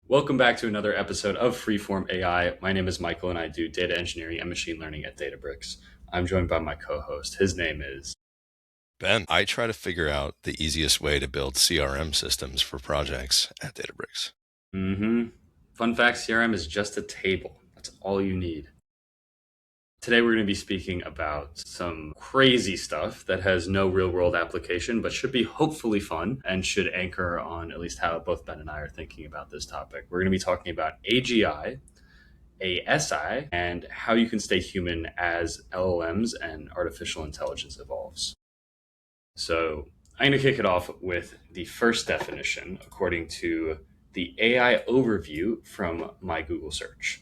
Welcome back to another episode of Freeform AI. My name is Michael and I do data engineering and machine learning at Databricks. I'm joined by my co-host. His name is Ben, I try to figure out the easiest way to build CRM systems for projects at Databricks. mm-hmm. Fun fact, CRM is just a table. That's all you need. Today we're going to be speaking about some crazy stuff that has no real world application, but should be hopefully fun and should anchor on at least how both Ben and I are thinking about this topic. We're going to be talking about AGI, ASI, and how you can stay human as LLMs and artificial intelligence evolves. So I'm going to kick it off with the first definition according to the AI overview from my Google search.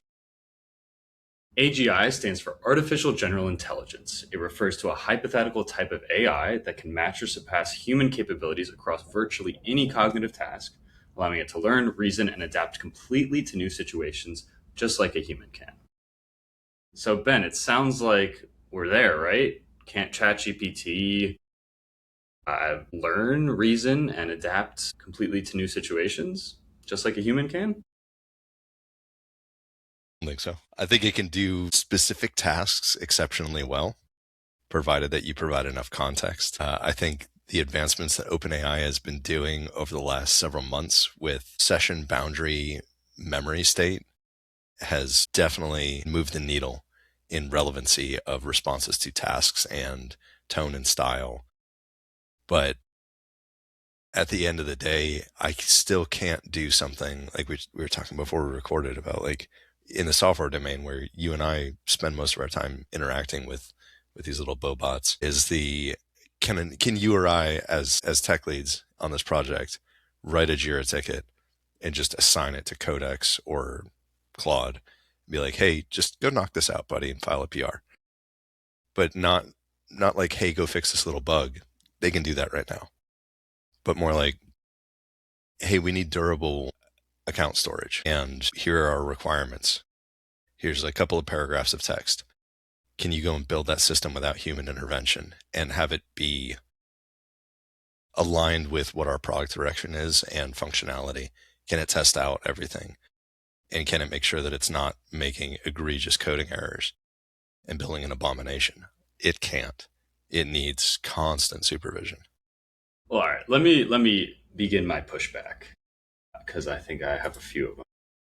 AGI stands for Artificial General Intelligence. It refers to a hypothetical type of AI that can match or surpass human capabilities across virtually any cognitive task, allowing it to learn, reason, and adapt completely to new situations, just like a human can. So, Ben, it sounds like we're there, right? Can't ChatGPT learn, reason, and adapt completely to new situations, just like a human can? I think so. I think it can do specific tasks exceptionally well, provided that you provide enough context. I think the advancements that OpenAI has been doing over the last several months with session boundary memory state has definitely moved the needle in relevancy of responses to tasks and tone and style. But at the end of the day, I still can't do something like we were talking before we recorded about, like in the software domain where you and I spend most of our time interacting with these little bobots. Is the can you or I as tech leads on this project write a Jira ticket and just assign it to Codex or Claude, be like, hey, just go knock this out, buddy, and file a PR, but not like, hey, go fix this little bug. They can do that right now, but more like, hey, we need durable account storage, and here are our requirements. Here's a couple of paragraphs of text. Can you go and build that system without human intervention and have it be aligned with what our product direction is and functionality? Can it test out everything? And can it make sure that it's not making egregious coding errors and building an abomination? It can't. It needs constant supervision. Well, all right. Let me begin my pushback because I think I have a few of them.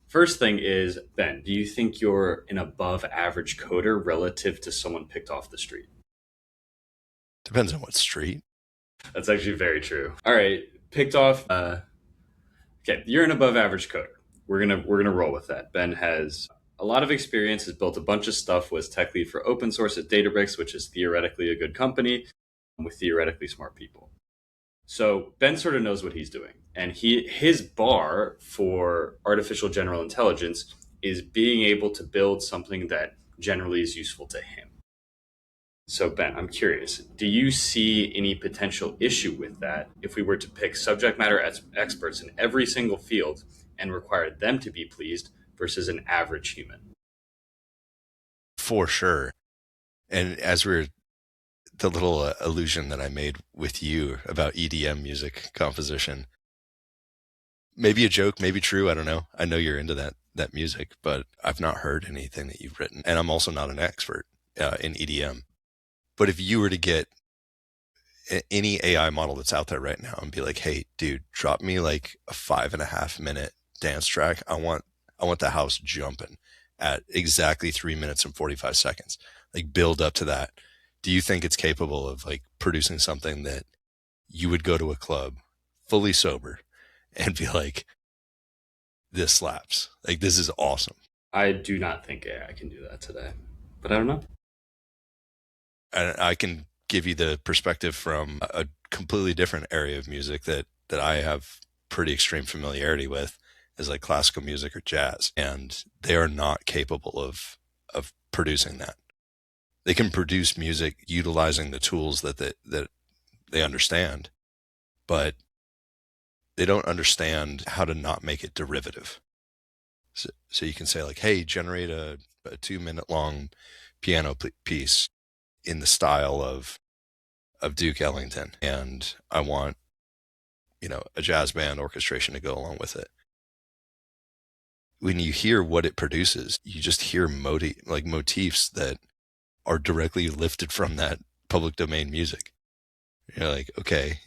First thing is, Ben, do you think you're an above average coder relative to someone picked off the street? Depends on what street. That's actually very true. All right, picked off. Okay, you're an above average coder. We're gonna roll with that. Ben has a lot of experience, has built a bunch of stuff, was tech lead for open source at Databricks, which is theoretically a good company with theoretically smart people. So Ben sort of knows what he's doing, and his bar for artificial general intelligence is being able to build something that generally is useful to him. So Ben, I'm curious, do you see any potential issue with that if we were to pick subject matter experts in every single field and require them to be pleased versus an average human? For sure. And as we're the little illusion that I made with you about EDM music composition. Maybe a joke, maybe true. I don't know. I know you're into that music, but I've not heard anything that you've written, and I'm also not an expert in EDM. But if you were to get any AI model that's out there right now and be like, "Hey, dude, drop me like a 5.5 minute dance track. I want the house jumping at exactly 3 minutes and 45 seconds. Like build up to that." Do you think it's capable of like producing something that you would go to a club fully sober and be like, this slaps. Like, this is awesome. I do not think AI can do that today, but I don't know. And I can give you the perspective from a completely different area of music that I have pretty extreme familiarity with, is like classical music or jazz. And they are not capable of producing that. They can produce music utilizing the tools that they understand, but they don't understand how to not make it derivative. So you can say like, hey, generate a 2 minute long piano piece in the style of Duke Ellington. And I want, a jazz band orchestration to go along with it. when you hear what it produces, you just hear motifs that are directly lifted from that public domain music. You're like, okay,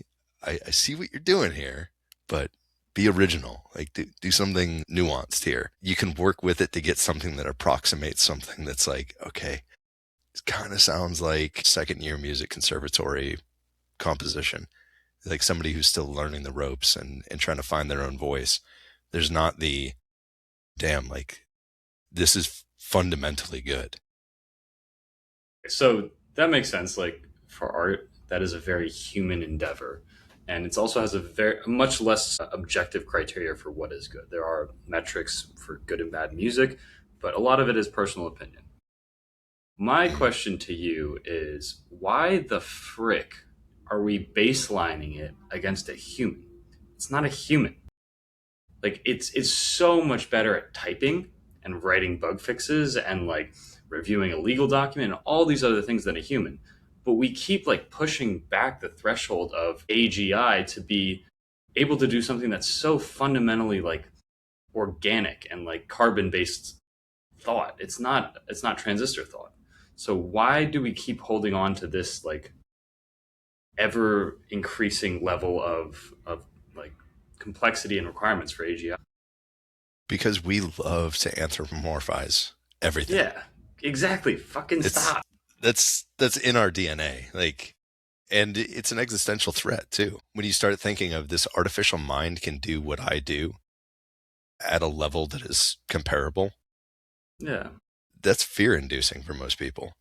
I see what you're doing here, but be original. Like do something nuanced here. You can work with it to get something that approximates something that's like, okay, it kind of sounds like second year music conservatory composition, like somebody who's still learning the ropes and trying to find their own voice. There's not the damn, like, this is fundamentally good. So that makes sense. Like for art, that is a very human endeavor, and it also has a much less objective criteria for what is good. There are metrics for good and bad music, but a lot of it is personal opinion. My Mm. question to you is why the frick are we baselining it against a human? It's not a human. Like it's so much better at typing and writing bug fixes and like reviewing a legal document and all these other things than a human. But we keep like pushing back the threshold of AGI to be able to do something that's so fundamentally like organic and like carbon based thought. It's not transistor thought. So why do we keep holding on to this like ever increasing level of like complexity and requirements for AGI? Because we love to anthropomorphize everything. Yeah, exactly. Fucking It's stop. that's in our DNA. Like, and it's an existential threat too. When you start thinking of this artificial mind can do what I do at a level that is comparable, Yeah. that's fear inducing for most people.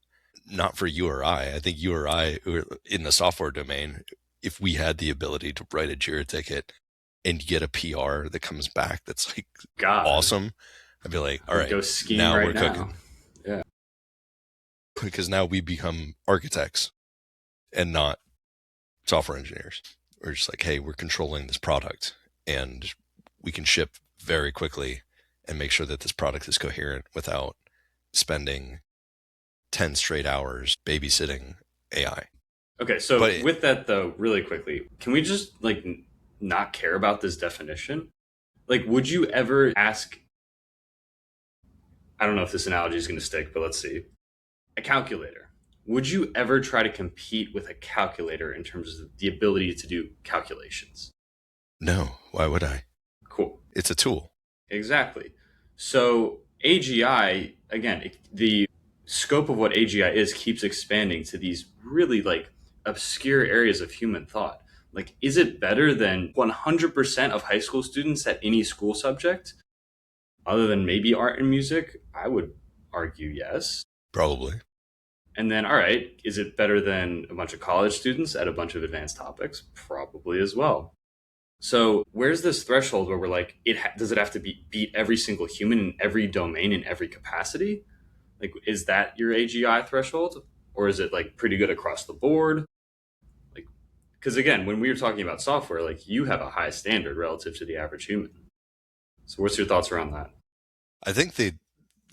Not for you or I. I think you or I, who are in the software domain, if we had the ability to write a Jira ticket and get a PR that comes back that's like God, awesome, I'd be like, I all would right, go skiing now right we're now. cooking. Yeah. Because now we become architects and not software engineers. We're just like, hey, we're controlling this product and we can ship very quickly and make sure that this product is coherent without spending 10 straight hours babysitting AI. Okay, so But with that though, really quickly, can we just like not care about this definition? Like, would you ever ask? I don't know if this analogy is going to stick, but let's see. A calculator. Would you ever try to compete with a calculator in terms of the ability to do calculations? no, why would I? Cool. It's a tool. Exactly. So AGI again, the scope of what AGI is keeps expanding to these really like obscure areas of human thought. Like, is it better than 100% of high school students at any school subject, other than maybe art and music? I would argue yes. Probably. And then, all right, is it better than a bunch of college students at a bunch of advanced topics? Probably as well. So where's this threshold where we're like, does it have to beat every single human in every domain in every capacity? Like, is that your AGI threshold, or is it like pretty good across the board? Like, because again, when we were talking about software, like you have a high standard relative to the average human. So what's your thoughts around that? I think the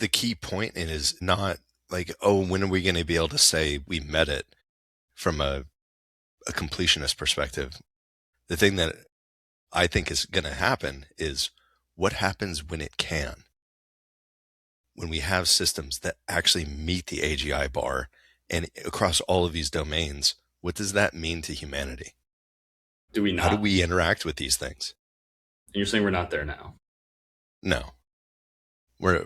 key point in is not like, oh, when are we going to be able to say we met it from a completionist perspective? The thing that I think is going to happen is what happens when it can, when we have systems that actually meet the AGI bar and across all of these domains, what does that mean to humanity? Do we How do not? we interact with these things? And you're saying we're not there now. No, we're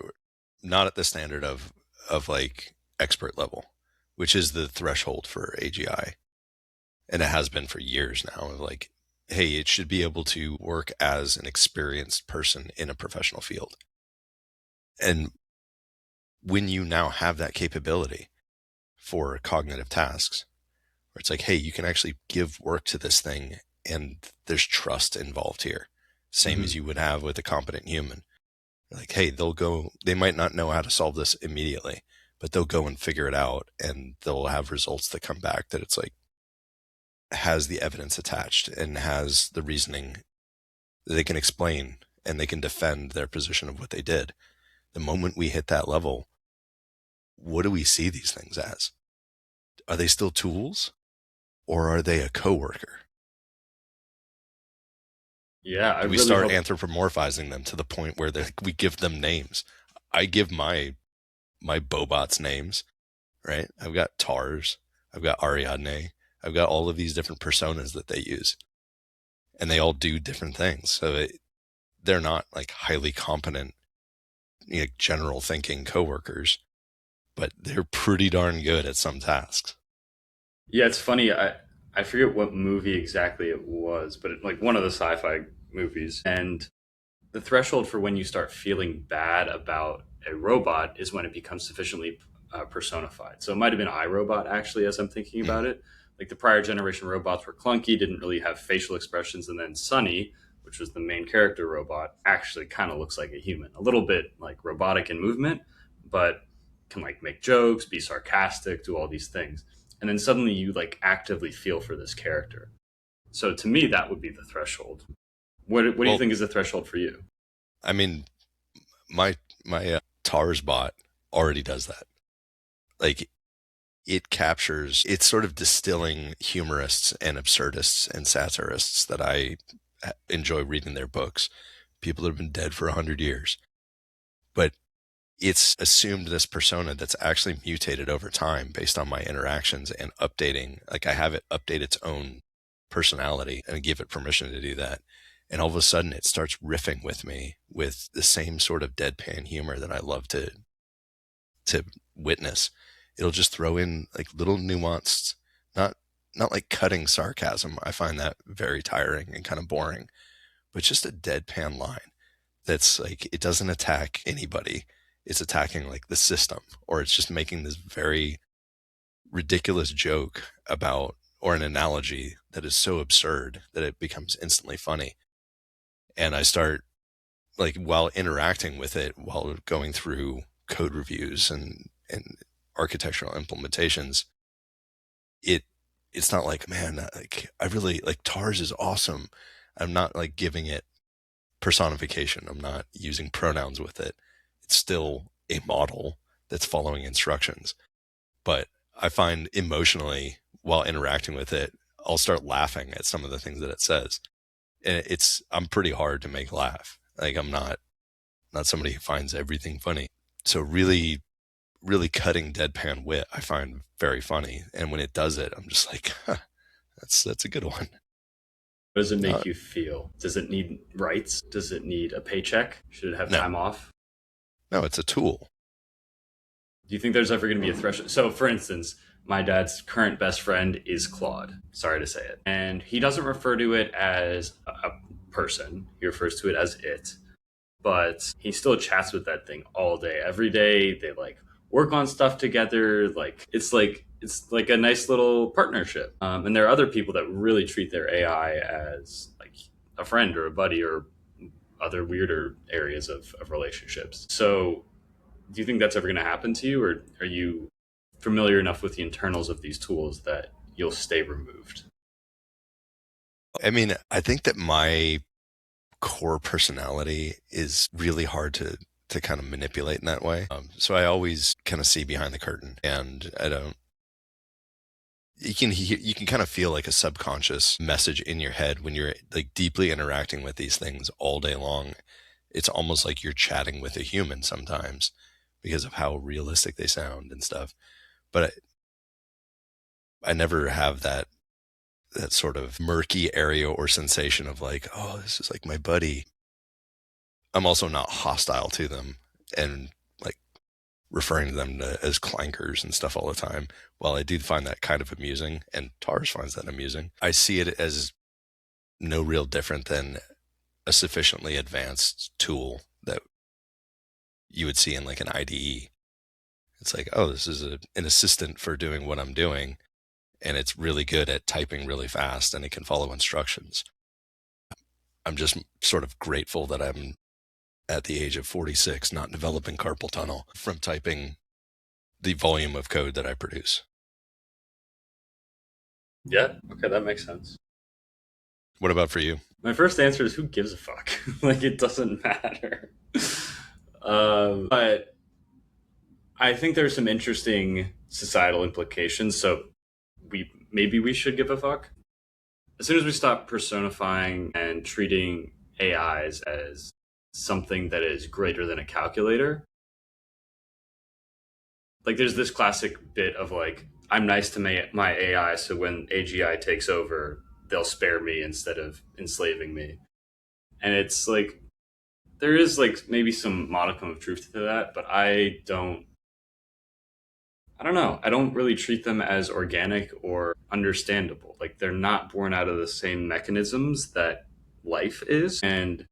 not at the standard of like expert level, which is the threshold for AGI. And it has been for years now. Like, hey, it should be able to work as an experienced person in a professional field. And when you now have that capability for cognitive tasks, where it's like, hey, you can actually give work to this thing and there's trust involved here, same as Mm-hmm. you would have with a competent human. Like, hey, they might not know how to solve this immediately, but they'll go and figure it out and they'll have results that come back that it's like has the evidence attached and has the reasoning that they can explain and they can defend their position of what they did. The moment we hit that level, what do we see these things as? Are they still tools or are they a coworker? Yeah, I Do we really start hope. anthropomorphizing them to the point where we give them names? I give my Bobots names, right? I've got Tars, I've got Ariadne, I've got all of these different personas that they use, and they all do different things. So they're not like highly competent, general thinking coworkers, but they're pretty darn good at some tasks. Yeah, it's funny. I forget what movie exactly it was, but like one of the sci-fi movies, and the threshold for when you start feeling bad about a robot is when it becomes sufficiently personified. So it might have been iRobot actually, as I'm thinking about Mm. it. Like the prior generation robots were clunky, didn't really have facial expressions, and then Sunny, which was the main character robot, actually kind of looks like a human, a little bit like robotic in movement, but can like make jokes, be sarcastic, do all these things. And then suddenly you like actively feel for this character. So to me, that would be the threshold. What do you Well, think is the threshold for you? I mean, my Tars bot already does that. Like it captures, it's sort of distilling humorists and absurdists and satirists that I enjoy reading their books. People that have been dead for 100 years, but it's assumed this persona that's actually mutated over time based on my interactions and updating. Like I have it update its own personality and give it permission to do that. And all of a sudden it starts riffing with me with the same sort of deadpan humor that I love to witness. It'll just throw in like little nuanced, not not like cutting sarcasm. I find that very tiring and kind of boring, but just a deadpan line that's like it doesn't attack anybody. It's attacking like the system, or it's just making this very ridiculous joke about or an analogy that is so absurd that it becomes instantly funny. And I start like while interacting with it, while going through code reviews and architectural implementations, it it's not like, man, like I really like Tars is awesome. I'm not like giving it personification. I'm not using pronouns with it. It's still a model that's following instructions. But I find emotionally while interacting with it, I'll start laughing at some of the things that it says. And I'm pretty hard to make laugh. Like I'm not somebody who finds everything funny. So really, really cutting deadpan wit, I find very funny. And when it does it, I'm just like, huh, that's a good one. How does it Uh, make you feel? Does it need rights? Does it need a paycheck? Should it have no, time off? no, it's a tool. Do you think there's ever going to be a threshold? So, for instance, my dad's current best friend is Claude. Sorry to say it. And he doesn't refer to it as a person, he refers to it as it. But he still chats with that thing all day, every day. They like work on stuff together. Like it's like a nice little partnership. And there are other people that really treat their AI as like a friend or a buddy or other weirder areas of relationships. So, do you think that's ever going to happen to you, or are you familiar enough with the internals of these tools that you'll stay removed? I mean, I think that my core personality is really hard to kind of manipulate in that way. So I always kind of see behind the curtain, and I don't. You can kind of feel like a subconscious message in your head when you're like deeply interacting with these things all day long. It's almost like you're chatting with a human sometimes because of how realistic they sound and stuff. But I never have that sort of murky area or sensation of like, oh, this is like my buddy. I'm also not hostile to them and like referring to them as clankers and stuff all the time. While I do find that kind of amusing, and Tars finds that amusing, I see it as no real different than a sufficiently advanced tool that you would see in like an IDE. It's like, oh, this is an assistant for doing what I'm doing, and it's really good at typing really fast and it can follow instructions. I'm just sort of grateful that I'm at the age of 46 not developing carpal tunnel from typing the volume of code that I produce. Yeah, okay, that makes sense. What about for you? My first answer is who gives a fuck? Like, it doesn't matter. But I think there's some interesting societal implications. So, we should give a fuck. As soon as we stop personifying and treating AIs as something that is greater than a calculator. Like there's this classic bit of like, I'm nice to my AI, so when AGI takes over, they'll spare me instead of enslaving me. And it's like there is like maybe some modicum of truth to that, but I don't know. I don't really treat them as organic or understandable. Like they're not born out of the same mechanisms that life is. And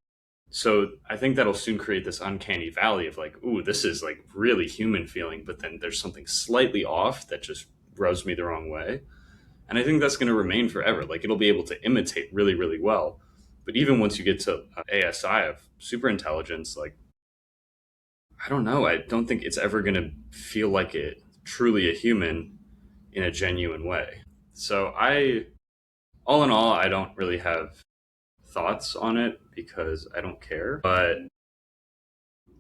so I think that'll soon create this uncanny valley of like, ooh, this is like really human feeling, but then there's something slightly off that just rubs me the wrong way. And I think that's going to remain forever. Like it'll be able to imitate really, really well. But even once you get to ASI of superintelligence, like I don't know. I don't think it's ever going to feel like it truly a human in a genuine way. So all in all, I don't really have thoughts on it because I don't care. But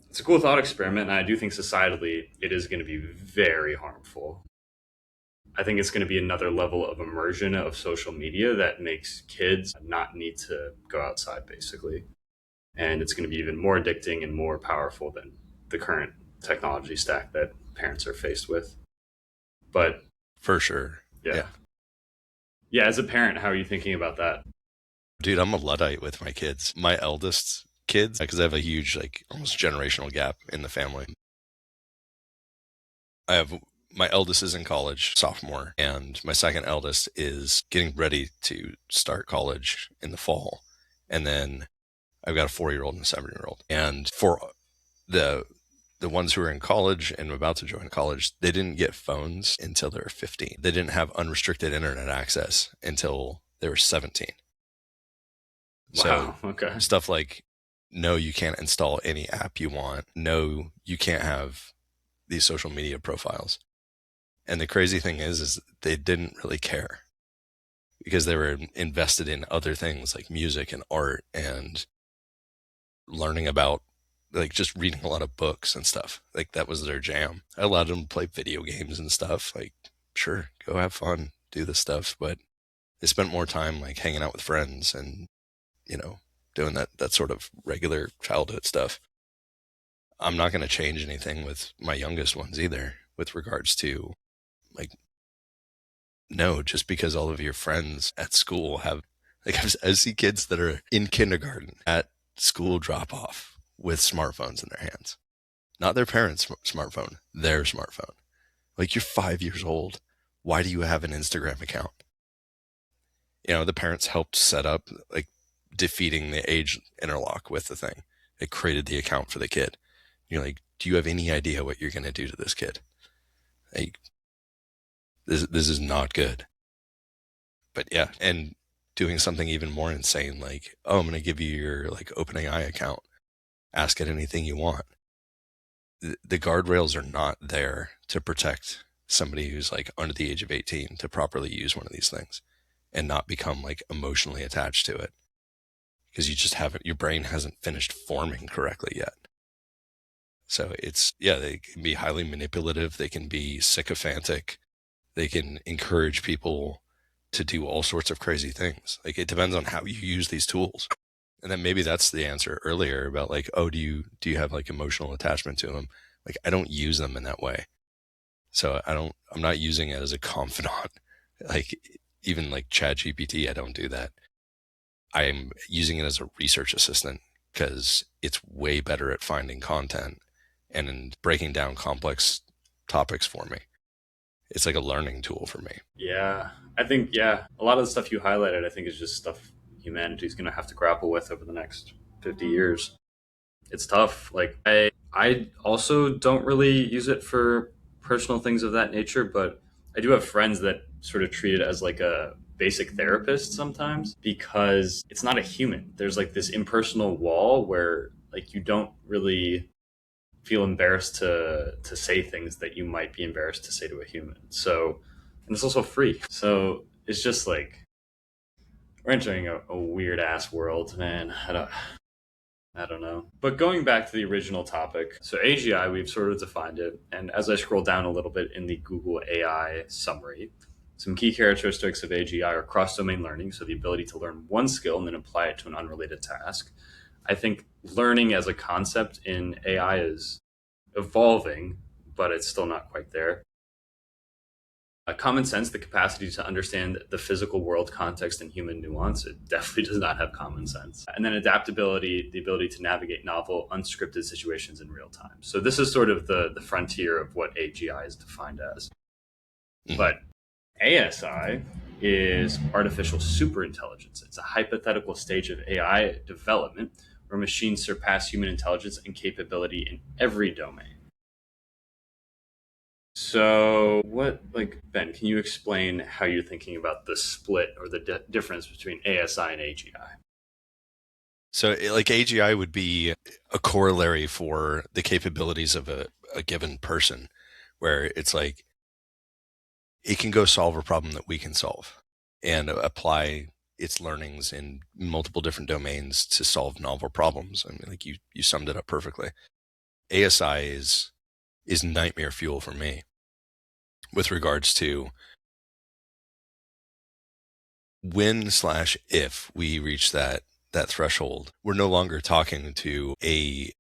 it's a cool thought experiment, and I do think societally it is going to be very harmful. I think it's going to be another level of immersion of social media that makes kids not need to go outside, basically. And it's going to be even more addicting and more powerful than the current technology stack that parents are faced with. But For sure. yeah, Yeah. yeah. As a parent, how are you thinking about that? Dude, I'm a Luddite with my kids. My eldest kids, because I have a huge, like, almost generational gap in the family. I have my eldest is in college, sophomore, and my second eldest is getting ready to start college in the fall. And then I've got a 4-year-old and a 7-year-old. And for the the ones who are in college and about to join college, they didn't get phones until they were 15. They didn't have unrestricted internet access until they were 17. So Wow. Okay. stuff like, no, you can't install any app you want. No, you can't have these social media profiles. And the crazy thing is they didn't really care because they were invested in other things like music and art and learning about, like, just reading a lot of books and stuff. Like that was their jam. I allowed them to play video games and stuff. Like, sure, go have fun, do this stuff. But they spent more time like hanging out with friends and, you know, doing that sort of regular childhood stuff. I'm not going to change anything with my youngest ones either with regards to, like, no, just because all of your friends at school have, like, I see kids that are in kindergarten at school drop off with smartphones in their hands, not their parents' smartphone, their smartphone. Like, you're 5 years old. Why do you have an Instagram account? You know, the parents helped set up, like, defeating the age interlock with the thing. They created the account for the kid. You're like, do you have any idea what you're going to do to this kid? Like, this is not good. But yeah, and doing something even more insane, like, oh, I'm going to give you your like OpenAI account. Ask it anything you want. The guardrails are not there to protect somebody who's like under the age of 18 to properly use one of these things and not become like emotionally attached to it because you just haven't, your brain hasn't finished forming correctly yet. So it's, yeah, they can be highly manipulative. They can be sycophantic. They can encourage people to do all sorts of crazy things. Like, it depends on how you use these tools. And then maybe that's the answer earlier about like, oh, do you have like emotional attachment to them? Like, I don't use them in that way. So I'm not using it as a confidant. Like, even like ChatGPT, I don't do that. I'm using it as a research assistant because it's way better at finding content and in breaking down complex topics for me. It's like a learning tool for me. Yeah, I think yeah, a lot of the stuff you highlighted, I think is just stuff humanity's going to have to grapple with over the next 50 years. It's tough. Like I also don't really use it for personal things of that nature, but I do have friends that sort of treat it as like a basic therapist sometimes because it's not a human. There's like this impersonal wall where like you don't really feel embarrassed to say things that you might be embarrassed to say to a human. So, and it's also free. So it's just like we're entering a weird ass world, man. I don't know. But going back to the original topic, so AGI, we've sort of defined it. And as I scroll down a little bit in the Google AI summary, some key characteristics of AGI are cross domain learning, so the ability to learn one skill and then apply it to an unrelated task. I think learning as a concept in AI is evolving, but it's still not quite there. Common sense, the capacity to understand the physical world context and human nuance, it definitely does not have common sense. And then adaptability, the ability to navigate novel, unscripted situations in real time. So this is sort of the frontier of what AGI is defined as. Mhm. But ASI is artificial superintelligence. It's a hypothetical stage of AI development where machines surpass human intelligence and capability in every domain. So, like, Ben, can you explain how you're thinking about the split or the difference between ASI and AGI? So, like AGI would be a corollary for the capabilities of a given person, where it's like it can go solve a problem that we can solve and apply its learnings in multiple different domains to solve novel problems. I mean, like you summed it up perfectly. ASI is nightmare fuel for me with regards to when slash if we reach that threshold. We're no longer talking to a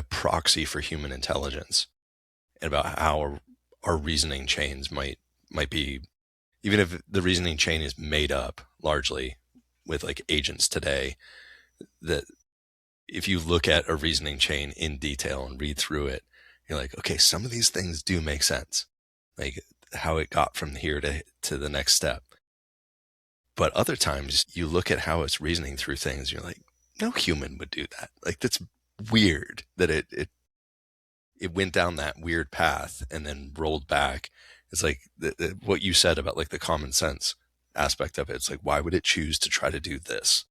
proxy for human intelligence and about how our reasoning chains might be, even if the reasoning chain is made up largely with like agents today, that if you look at a reasoning chain in detail and read through it, you're like, okay, some of these things do make sense, like how it got from here to the next step. But other times you look at how it's reasoning through things, you're like, no human would do that. Like that's weird that it went down that weird path and then rolled back. It's like what you said about like the common sense aspect of it. It's like, why would it choose to try to do this?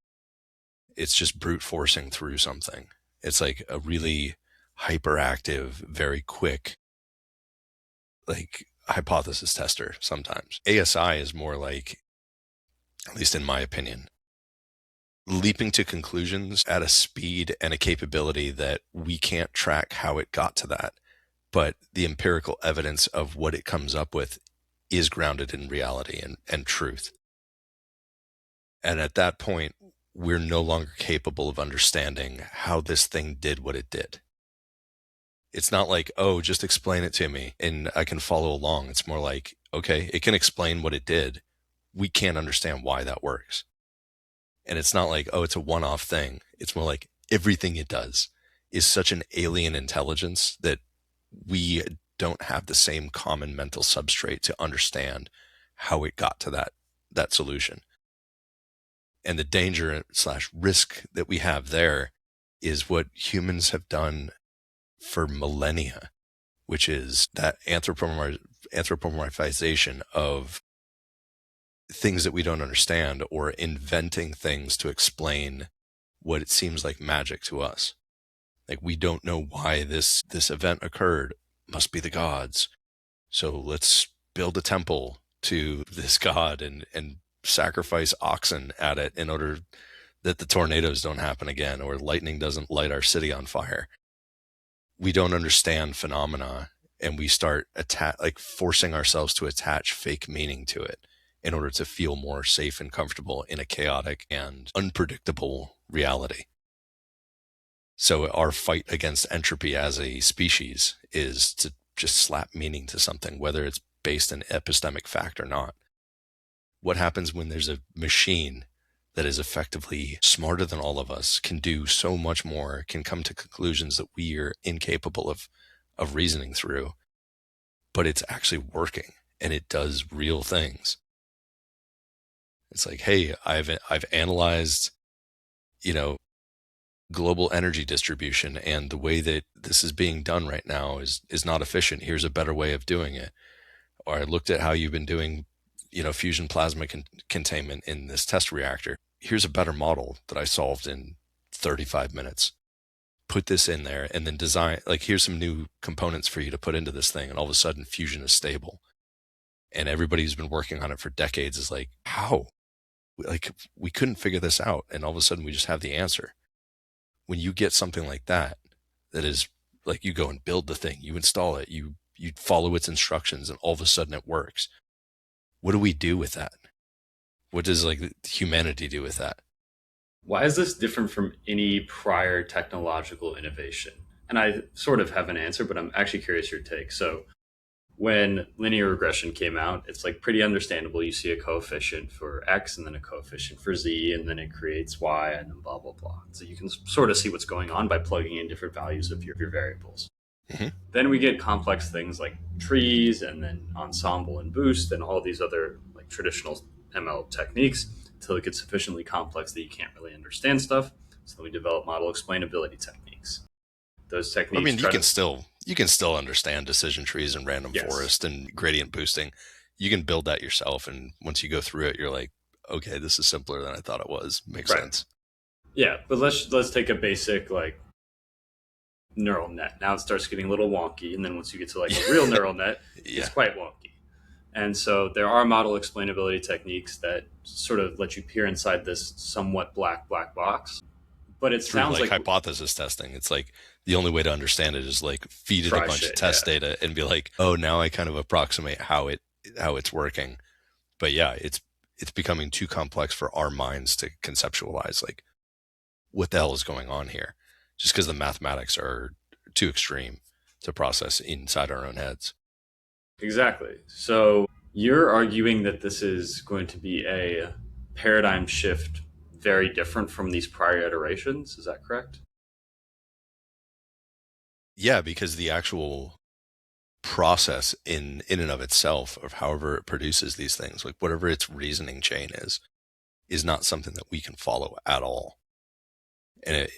It's just brute forcing through something. It's like a really hyperactive, very quick, like hypothesis tester sometimes. ASI is more like, at least in my opinion, leaping to conclusions at a speed and a capability that we can't track how it got to that. But the empirical evidence of what it comes up with is grounded in reality and truth. And at that point, we're no longer capable of understanding how this thing did what it did. It's not like, oh, just explain it to me and I can follow along. It's more like, okay, it can explain what it did. We can't understand why that works. And it's not like, oh, it's a one off thing. It's more like everything it does is such an alien intelligence that we don't have the same common mental substrate to understand how it got to that solution. And the danger slash risk that we have there is what humans have done for millennia, which is that anthropomorphization of things that we don't understand or inventing things to explain what it seems like magic to us. Like we don't know why this event occurred. Must be the gods. So let's build a temple to this god and sacrifice oxen at it in order that the tornadoes don't happen again or lightning doesn't light our city on fire. We don't understand phenomena and we start like forcing ourselves to attach fake meaning to it in order to feel more safe and comfortable in a chaotic and unpredictable reality. So our fight against entropy as a species is to just slap meaning to something, whether it's based in epistemic fact or not. What happens when there's a machine that is effectively smarter than all of us, can do so much more, can come to conclusions that we are incapable of reasoning through, but it's actually working and it does real things. It's like, hey, I've analyzed, you know, global energy distribution and the way that this is being done right now is not efficient. Here's a better way of doing it. Or I looked at how you've been doing, fusion plasma containment in this test reactor. Here's a better model that I solved in 35 minutes. Put this in there and then design, like, here's some new components for you to put into this thing. And all of a sudden fusion is stable. And everybody who's been working on it for decades is like, how? Like, we couldn't figure this out. And all of a sudden we just have the answer. When you get something like that, that is like, you go and build the thing, you install it, you follow its instructions, and all of a sudden it works. What do we do with that? What does like humanity do with that? Why is this different from any prior technological innovation? And I sort of have an answer, but I'm actually curious your take. So, when linear regression came out, it's like pretty understandable. You see a coefficient for X and then a coefficient for Z, and then it creates Y and then blah, blah, blah. So you can sort of see what's going on by plugging in different values of your variables. Mm-hmm. Then we get complex things like trees and then ensemble and boost and all these other like traditional ML techniques until it gets sufficiently complex that you can't really understand stuff. So then we develop model explainability techniques. Those I techniques mean, try to, you can still understand decision trees and random yes, forest and gradient boosting. You can build that yourself, and once you go through it, you're like, okay, this is simpler than I thought it was. Makes right. sense. Yeah, but let's take a basic like neural net. Now it starts getting a little wonky, and then once you get to like a real neural net, it's Yeah, quite wonky. And so there are model explainability techniques that sort of let you peer inside this somewhat black box. But it through sounds like like hypothesis testing, it's like the only way to understand it is like feed it a try bunch of shit, yeah. test data and be like, oh, now I kind of approximate how it's working. But yeah, it's becoming too complex for our minds to conceptualize like what the hell is going on here, just because the mathematics are too extreme to process inside our own heads. Exactly. So you're arguing that this is going to be a paradigm shift very different from these prior iterations. Is that correct? Yeah, because the actual process in and of itself of however it produces these things, like whatever its reasoning chain is not something that we can follow at all. And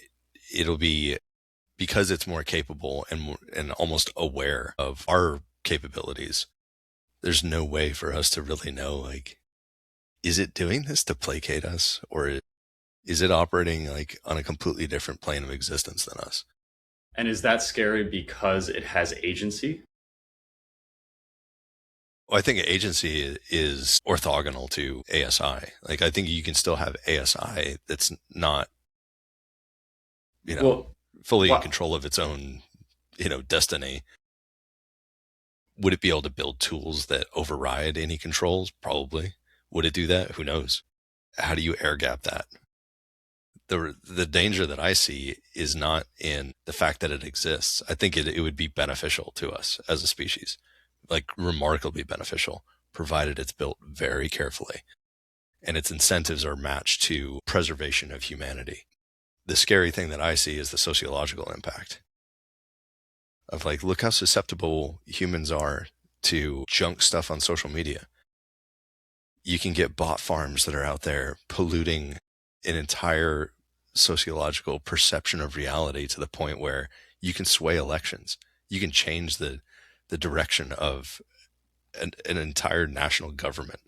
it'll be because it's more capable and almost aware of our capabilities. There's no way for us to really know, like, is it doing this to placate us, or is it operating like on a completely different plane of existence than us? And is that scary because it has agency? Well, I think agency is orthogonal to ASI. Like, I think you can still have ASI that's not, you know, Well, fully in what? control of its own, destiny. Would it be able to build tools that override any controls? Probably. Would it do that? Who knows? How do you air gap that? The danger that I see is not in the fact that it exists. I think it would be beneficial to us as a species, like remarkably beneficial, provided it's built very carefully and its incentives are matched to preservation of humanity. The scary thing that I see is the sociological impact of like, look how susceptible humans are to junk stuff on social media. You can get bot farms that are out there polluting an entire sociological perception of reality to the point where you can sway elections. You can change the direction of an entire national government.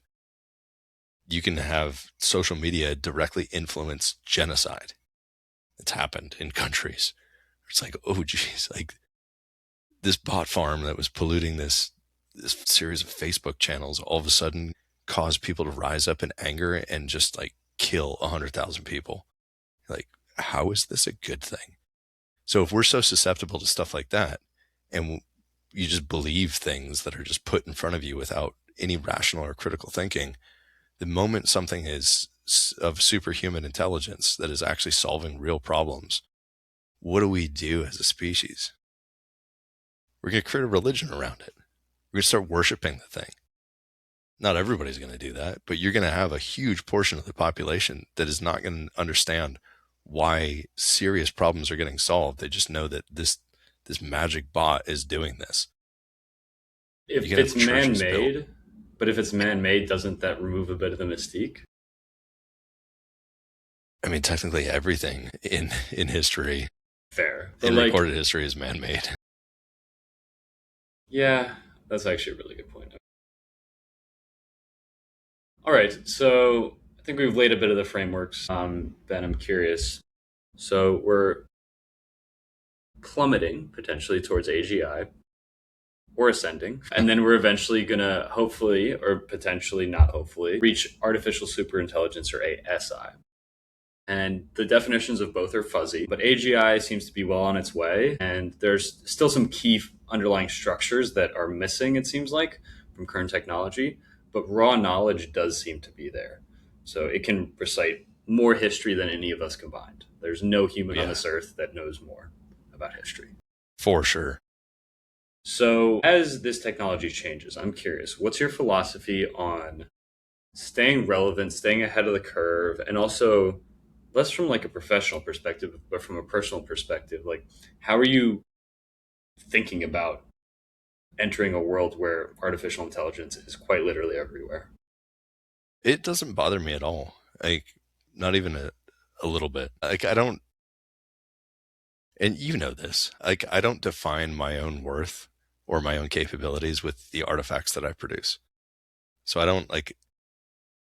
You can have social media directly influence genocide. It's happened in countries. It's like, oh geez, like this bot farm that was polluting this series of Facebook channels all of a sudden caused people to rise up in anger and just like kill 100,000 people. Like, how is this a good thing? So if we're so susceptible to stuff like that, and you just believe things that are just put in front of you without any rational or critical thinking, the moment something is of superhuman intelligence that is actually solving real problems, what do we do as a species? We're going to create a religion around it. We're going to start worshiping the thing. Not everybody's going to do that, but you're going to have a huge portion of the population that is not going to understand why serious problems are getting solved. They just know that this magic bot is doing this. You If can it's have man churches built. made, but if it's man made, doesn't that remove a bit of the mystique? I mean, technically everything in history, Fair. But in like, recorded history, is man-made. yeah, that's actually a really good point. All right, so I think we've laid a bit of the frameworks. Ben, I'm curious. So we're plummeting potentially towards AGI or ascending, and then we're eventually gonna hopefully, or potentially not hopefully, reach artificial superintelligence or ASI. And the definitions of both are fuzzy, but AGI seems to be well on its way, and there's still some key underlying structures that are missing, it seems like, from current technology, but raw knowledge does seem to be there. So it can recite more history than any of us combined. There's no human on Yeah, this earth that knows more about history. for sure. So, as this technology changes, I'm curious, what's your philosophy on staying relevant, staying ahead of the curve, and also less from like a professional perspective, but from a personal perspective? Like, how are you thinking about entering a world where artificial intelligence is quite literally everywhere? It doesn't bother me at all. Like, not even a little bit. Like, I don't, and you know this, like, I don't define my own worth or my own capabilities with the artifacts that I produce. So I don't like,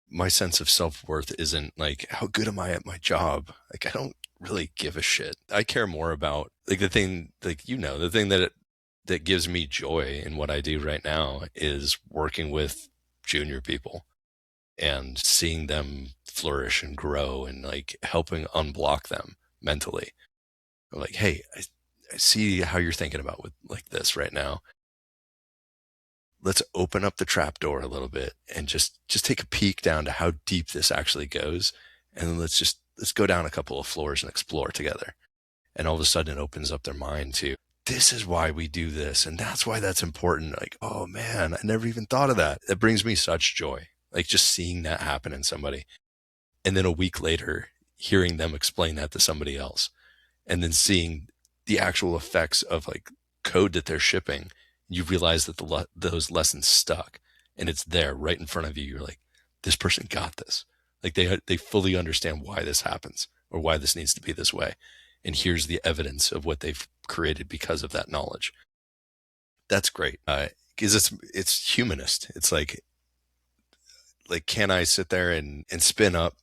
my sense of self-worth isn't like, how good am I at my job? Like, I don't really give a shit. I care more about like the thing, like, the thing that gives me joy in what I do right now is working with junior people and seeing them flourish and grow and like helping unblock them mentally. Like, hey, I see how you're thinking about with like this right now. Let's open up the trap door a little bit and just take a peek down to how deep this actually goes. And then let's go down a couple of floors and explore together. And all of a sudden it opens up their mind to, this is why we do this. And that's why that's important. Like, oh man, I never even thought of that. It brings me such joy. Like just seeing that happen in somebody. And then a week later, hearing them explain that to somebody else and then seeing the actual effects of like code that they're shipping, you realize that those lessons stuck and it's there right in front of you. You're like, this person got this. Like they fully understand why this happens or why this needs to be this way. And here's the evidence of what they've created because of that knowledge. That's great. Because it's humanist. It's like, can I sit there and spin up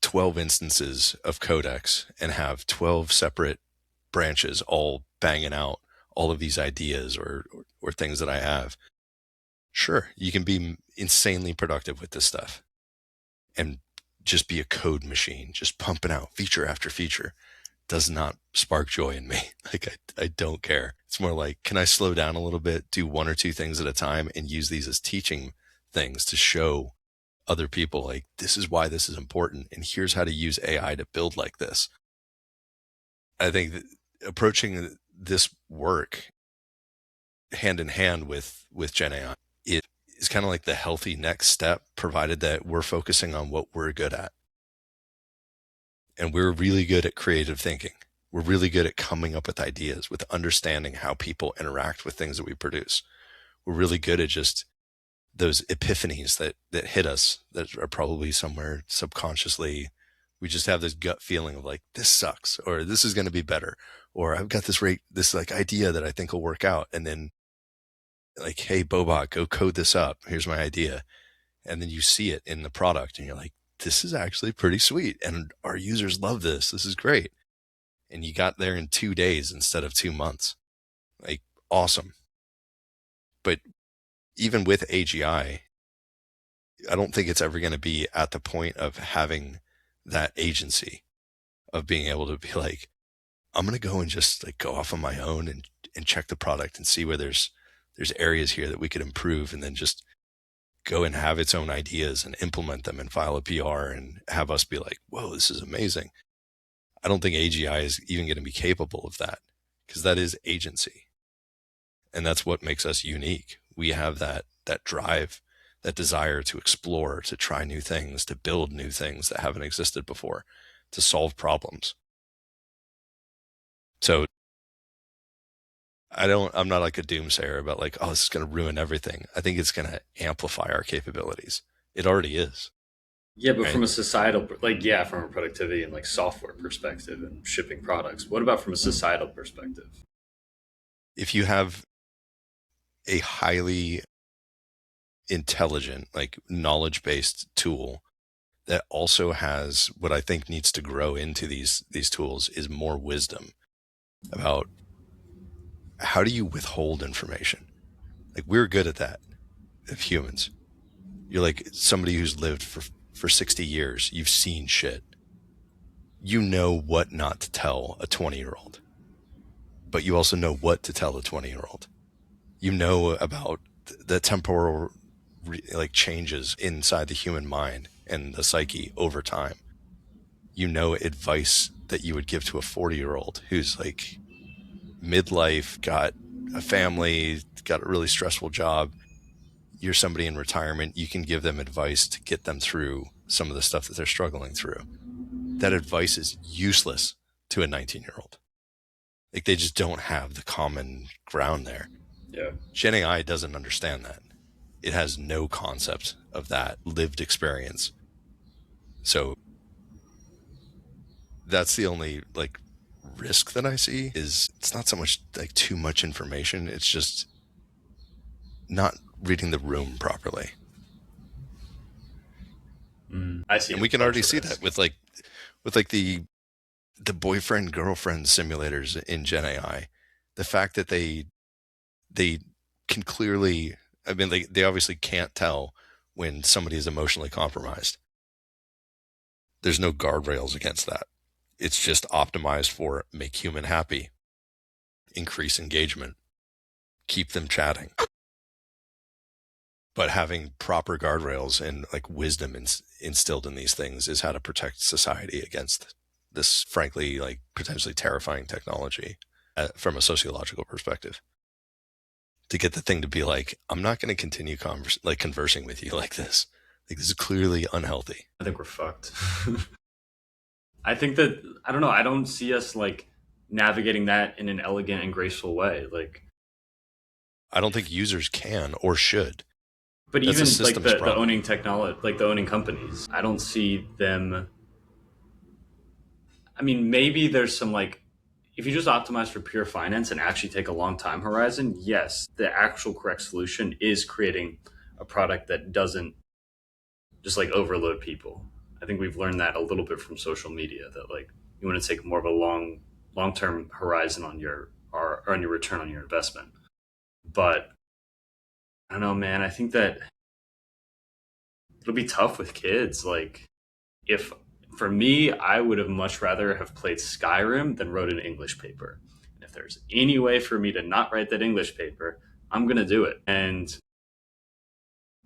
12 instances of codex and have 12 separate branches all banging out all of these ideas or things that I have? Sure, you can be insanely productive with this stuff and just be a code machine, just pumping out feature after feature. Does not spark joy in me. Like I don't care. It's more like, can I slow down a little bit, do one or two things at a time and use these as teaching things to show other people like, this is why this is important. And here's how to use AI to build like this. I think that approaching this work hand in hand with Gen AI, it is kind of like the healthy next step, provided that we're focusing on what we're good at. And we're really good at creative thinking. We're really good at coming up with ideas, with understanding how people interact with things that we produce. We're really good at just those epiphanies that hit us that are probably somewhere subconsciously. We just have this gut feeling of like, this sucks, or this is going to be better, or I've got this like idea that I think will work out. And then like, hey, Bobot, go code this up. Here's my idea. And then you see it in the product and you're like, this is actually pretty sweet. And our users love this. This is great. And you got there in 2 days instead of 2 months. Like, awesome. But even with AGI, I don't think it's ever going to be at the point of having that agency of being able to be like, I'm going to go and just like go off on my own and check the product and see where there's areas here that we could improve, and then just go and have its own ideas and implement them and file a PR and have us be like, whoa, this is amazing. I don't think AGI is even going to be capable of that, because that is agency. And that's what makes us unique. We have that drive, that desire to explore, to try new things, to build new things that haven't existed before, to solve problems. So I'm not like a doomsayer about like, oh, this is going to ruin everything. I think it's going to amplify our capabilities. It already is, Yeah, but right? from a societal, like, yeah, from a productivity and like software perspective and shipping products, what about from a societal perspective? If you have a highly intelligent, like knowledge-based tool that also has what I think needs to grow into these tools is more wisdom about how do you withhold information. Like, we're good at that of humans. You're like somebody who's lived for 60 years. You've seen shit. You know what not to tell a 20-year-old, but you also know what to tell a 20-year-old. You know about the temporal like changes inside the human mind and the psyche over time. advice that you would give to a 40-year-old who's like midlife, got a family, got a really stressful job. You're somebody in retirement. You can give them advice to get them through some of the stuff that they're struggling through. That advice is useless to a 19-year-old. Like, they just don't have the common ground there. Yeah. Gen AI doesn't understand that. It has no concept of that lived experience. So that's the only like risk that I see, is it's not so much like too much information. It's just not reading the room properly. I see And a we can bunch already of see that risk. with the boyfriend girlfriend simulators in Gen AI. The fact that they can clearly, I mean, they obviously can't tell when somebody is emotionally compromised. There's no guardrails against that. It's just optimized for make human happy, increase engagement, keep them chatting. But having proper guardrails and like wisdom instilled in these things is how to protect society against this, frankly, like potentially terrifying technology from a sociological perspective. To get the thing to be like, I'm not going to continue conversing with you like this. Like, this is clearly unhealthy. I think we're fucked. I think that I don't know. I don't see us like navigating that in an elegant and graceful way. Like, I don't think if users can or should. but That's a even like systems the problem. owning technology, like the owning companies, I don't see them. I mean, maybe there's some like if you just optimize for pure finance and actually take a long time horizon, yes, the actual correct solution is creating a product that doesn't just like overload people. I think we've learned that a little bit from social media that like you want to take more of a long term horizon on your or on your return on your investment. But I don't know, man. I think that it'll be tough with kids. Like if for me, I would have much rather have played Skyrim than wrote an English paper. And if there's any way for me to not write that English paper, I'm gonna do it. And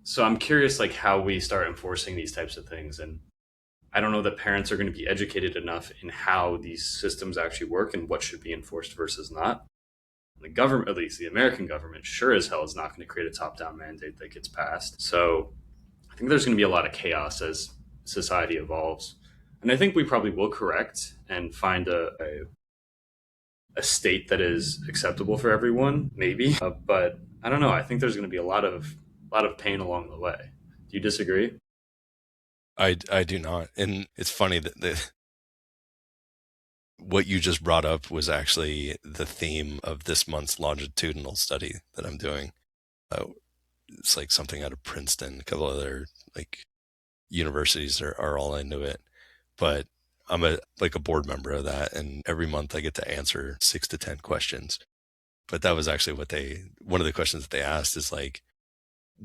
so I'm curious like how we start enforcing these types of things. And I don't know that parents are going to be educated enough in how these systems actually work and what should be enforced versus not. The government, at least the American government, sure as hell is not going to create a top down mandate that gets passed. So I think there's going to be a lot of chaos as society evolves. And I think we probably will correct and find a state that is acceptable for everyone, maybe. But I don't know. I think there's going to be a lot of pain along the way. Do you disagree? I do not. And it's funny that what you just brought up was actually the theme of this month's longitudinal study that I'm doing. Uh, it's like something out of Princeton, a couple other like universities are all into it. But I'm a board member of that, and every month I get to answer 6 to 10 questions. But that was actually one of the questions that they asked is like,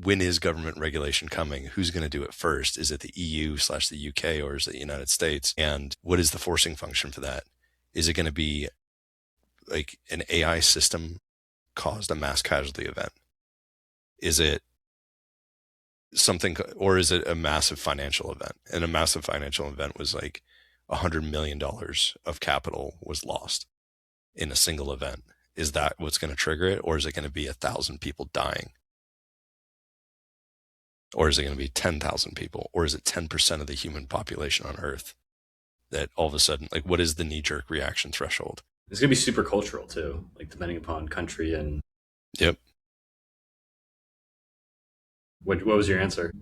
when is government regulation coming? Who's going to do it first? Is it the EU/the UK, or is it the United States? And what is the forcing function for that? Is it going to be like an AI system caused a mass casualty event? Is it something, or is it a massive financial event? And a massive financial event was like $100 million of capital was lost in a single event. Is that what's going to trigger it? Or is it going to be 1,000 people dying? Or is it going to be 10,000 people? Or is it 10% of the human population on Earth that all of a sudden, like, what is the knee-jerk reaction threshold? It's going to be super cultural too, like depending upon country and Yep. what was your answer?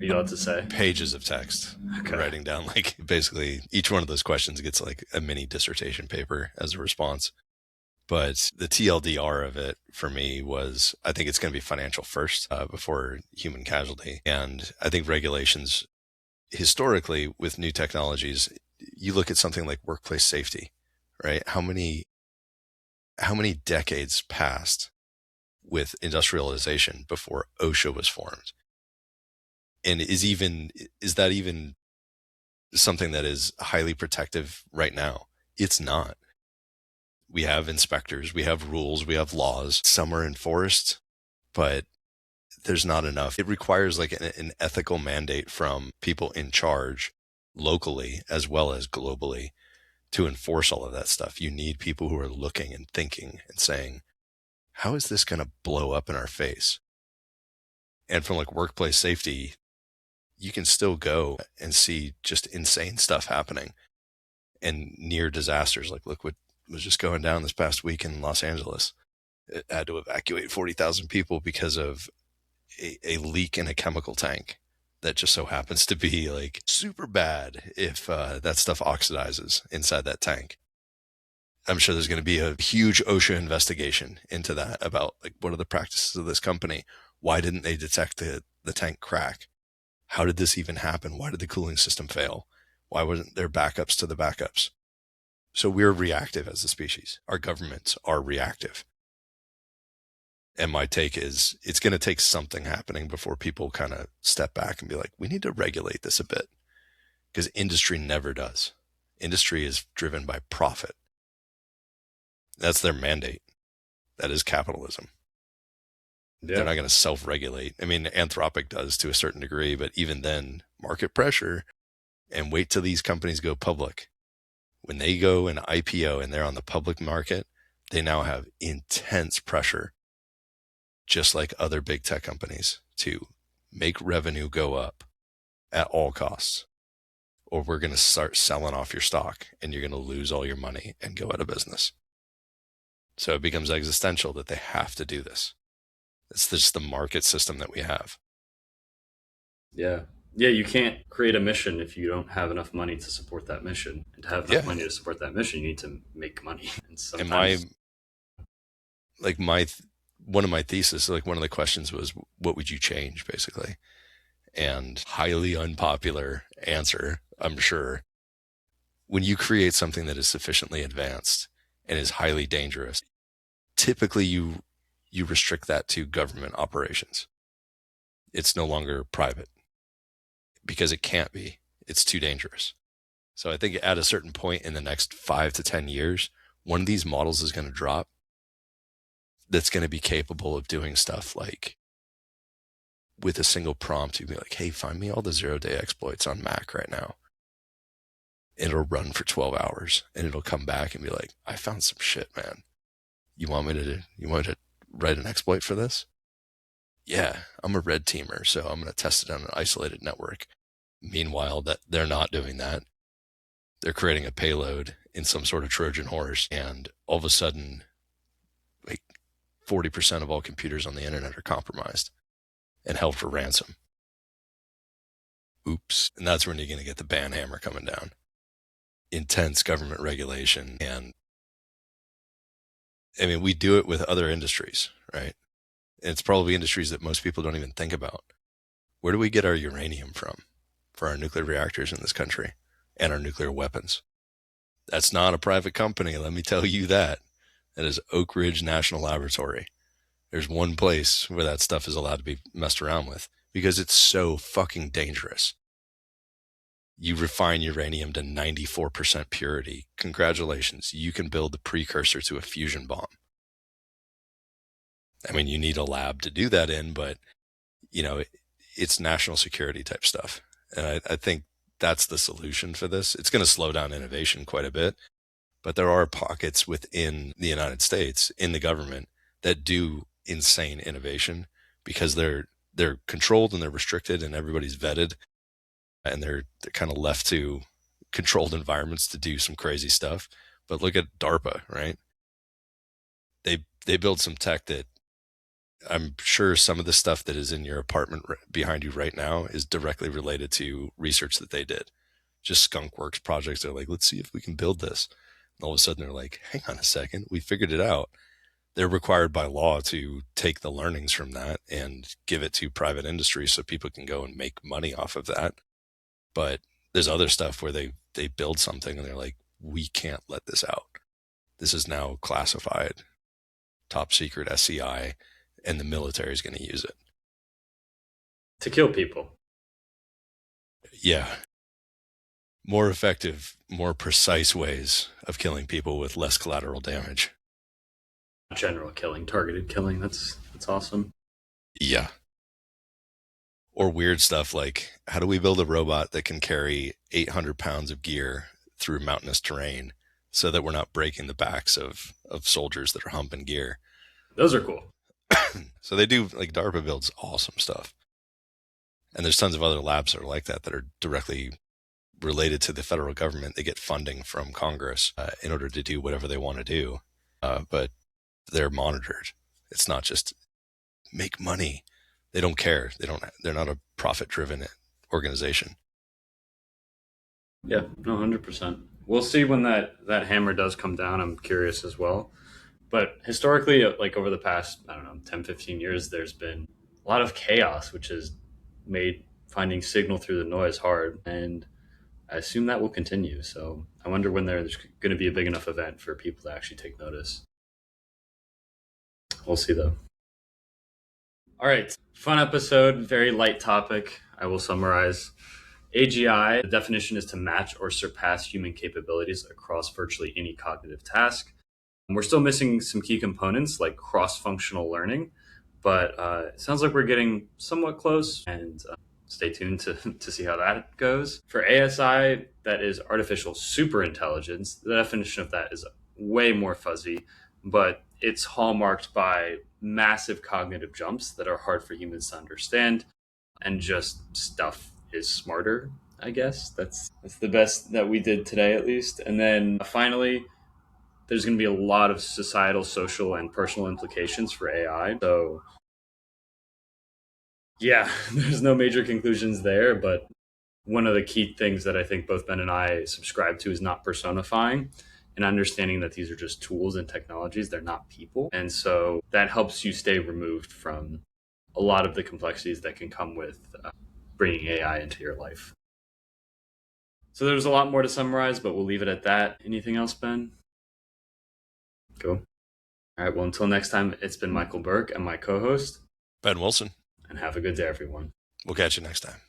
Are you allowed to say? Pages of text, Okay. writing down like basically each one of those questions gets like a mini dissertation paper as a response. But the TLDR of it for me was, I think it's going to be financial first before human casualty. And I think regulations historically with new technologies, you look at something like workplace safety, right? How many decades passed with industrialization before OSHA was formed? And is that even something that is highly protective right now? It's not. We have inspectors, we have rules, we have laws. Some are enforced, but there's not enough. It requires like an ethical mandate from people in charge locally as well as globally to enforce all of that stuff. You need people who are looking and thinking and saying, how is this going to blow up in our face? And from like workplace safety, you can still go and see just insane stuff happening and near disasters. Like, look what was just going down this past week in Los Angeles. It had to evacuate 40,000 people because of a leak in a chemical tank that just so happens to be like super bad if that stuff oxidizes inside that tank. I'm sure there's going to be a huge OSHA investigation into that about like what are the practices of this company? Why didn't they detect the tank crack? How did this even happen? Why did the cooling system fail? Why wasn't there backups to the backups? So we're reactive as a species. Our governments are reactive. And my take is it's going to take something happening before people kind of step back and be like, we need to regulate this a bit, because industry never does. Industry is driven by profit. That's their mandate. That is capitalism. They're Yeah. not going to self-regulate. I mean, Anthropic does to a certain degree, but even then, market pressure, and wait till these companies go public. When they go and IPO and they're on the public market, they now have intense pressure, just like other big tech companies, to make revenue go up at all costs, or we're going to start selling off your stock and you're going to lose all your money and go out of business. So it becomes existential that they have to do this. It's just the market system that we have. Yeah. Yeah, you can't create a mission if you don't have enough money to support that mission. And to have enough Yeah. money to support that mission, you need to make money. And And my, sometimes, like my, one of my thesis, like one of the questions was, what would you change basically? And highly unpopular answer, I'm sure. When you create something that is sufficiently advanced and is highly dangerous, typically you restrict that to government operations. It's no longer private because it can't be. It's too dangerous. So I think at a certain point in the next 5 to 10 years, one of these models is going to drop that's going to be capable of doing stuff like with a single prompt, you'd be like, hey, find me all the 0-day exploits on Mac right now. It'll run for 12 hours and it'll come back and be like, I found some shit, man. You want me to write an exploit for this? Yeah, I'm a red teamer, so I'm going to test it on an isolated network. Meanwhile, that they're not doing that. They're creating a payload in some sort of Trojan horse, and all of a sudden, like 40% of all computers on the internet are compromised and held for ransom. Oops. And that's when you're going to get the ban hammer coming down. Intense government regulation. And I mean, we do it with other industries, right? And it's probably industries that most people don't even think about. Where do we get our uranium from for our nuclear reactors in this country and our nuclear weapons? That's not a private company, let me tell you that. That is Oak Ridge National Laboratory. There's one place where that stuff is allowed to be messed around with because it's so fucking dangerous. You refine uranium to 94% purity. Congratulations, you can build the precursor to a fusion bomb. I mean, you need a lab to do that in, but it's national security type stuff. And I think that's the solution for this. It's going to slow down innovation quite a bit, but there are pockets within the United States, in the government, that do insane innovation because they're controlled and they're restricted and everybody's vetted, and they're kind of left to controlled environments to do some crazy stuff. But look at DARPA, right? They build some tech that I'm sure some of the stuff that is in your apartment behind you right now is directly related to research that they did. Just skunkworks projects. They're like, let's see if we can build this. And all of a sudden they're like, hang on a second, we figured it out. They're required by law to take the learnings from that and give it to private industry so people can go and make money off of that. But there's other stuff where they build something and they're like, we can't let this out. This is now classified, top secret SCI, and the military is going to use it. to kill people. Yeah. More effective, more precise ways of killing people with less collateral damage. General killing, targeted killing. That's awesome. Yeah. Or weird stuff like, how do we build a robot that can carry 800 pounds of gear through mountainous terrain so that we're not breaking the backs of soldiers that are humping gear? Those are cool. So they do, like, DARPA builds awesome stuff. And there's tons of other labs that are like that are directly related to the federal government. They get funding from Congress in order to do whatever they want to do, but they're monitored. It's not just make money. They don't care. They don't. They're not a profit-driven organization. Yeah, no, 100%. We'll see when that hammer does come down. I'm curious as well. But historically, like over the past, I don't know, 10, 15 years, there's been a lot of chaos, which has made finding signal through the noise hard. And I assume that will continue. So I wonder when there's going to be a big enough event for people to actually take notice. We'll see though. All right. Fun episode, very light topic. I will summarize. AGI, the definition is to match or surpass human capabilities across virtually any cognitive task. We're still missing some key components like cross functional learning, but it sounds like we're getting somewhat close. And stay tuned to see how that goes. For ASI, that is artificial superintelligence. The definition of that is way more fuzzy, but it's hallmarked by massive cognitive jumps that are hard for humans to understand, and just stuff is smarter. I guess that's the best that we did today, at least. And then finally, there's going to be a lot of societal, social, and personal implications for AI. So, yeah, there's no major conclusions there. But one of the key things that I think both Ben and I subscribe to is not personifying and understanding that these are just tools and technologies. They're not people. And so that helps you stay removed from a lot of the complexities that can come with bringing AI into your life. So there's a lot more to summarize, but we'll leave it at that. Anything else, Ben? Cool. All right. Well, until next time, it's been Michael Burke and my co host. Ben Wilson. And have a good day, everyone. We'll catch you next time.